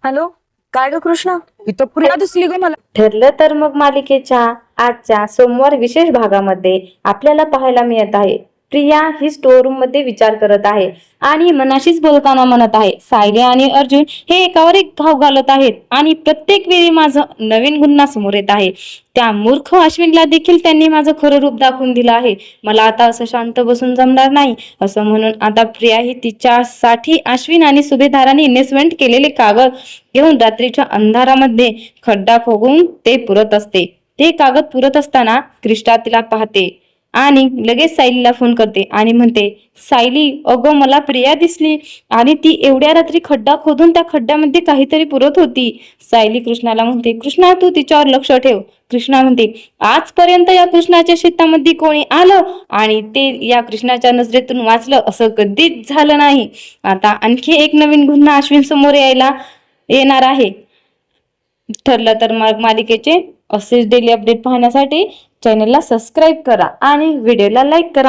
Hello, काय ग कृष्णा, इथं प्रिया दिसली ग मला. ठरलं तर मग मालिकेच्या आजच्या सोमवार विशेष भागामध्ये आपल्याला पाहायला मिळत आहे प्रिया ही स्टोर रूम मध्ये विचार करत आहे आणि मनाशीच बोलताना म्हणत आहे, सायली आणि अर्जुन हे एकावर एक घाव घालत आहेत आणि प्रत्येक वेळी माझं नवीन गुन्हा समोर येत आहे. त्या मूर्ख अश्विनला देखील त्यांनी माझं खरं रूप दाखवून दिलं आहे. मला आता असं शांत बसून जमणार नाही. असं म्हणून आता प्रिया ही तिच्यासाठी अश्विन आणि सुभेदारांनी इन्व्हेस्टमेंट केलेले कागद घेऊन रात्रीच्या अंधारामध्ये खड्डा खोगून ते पुरत असते. ते कागद पुरत असताना क्रिस्टा तिला पाहते आणि लगेच सायलीला फोन करते आणि म्हणते, सायली अगं मला प्रिया दिसली आणि ती एवढ्या रात्री खड्डा खोदून त्या खड्ड्यामध्ये काहीतरी पुरत होती. सायली कृष्णाला म्हणते, कृष्णा तू तिच्यावर लक्ष ठेव. कृष्णा म्हणते, आजपर्यंत या कृष्णाच्या शेतामध्ये कोणी आलं आणि ते या कृष्णाच्या नजरेतून वाचलं असं कधीच झालं नाही. आता आणखी एक नवीन गुन्हा अश्विन समोर येणार आहे. ठरलं तर मग मालिकेचे असेच डेली अपडेट पाहण्यासाठी चॅनलला सबस्क्राईब करा आणि व्हिडिओला लाईक करा.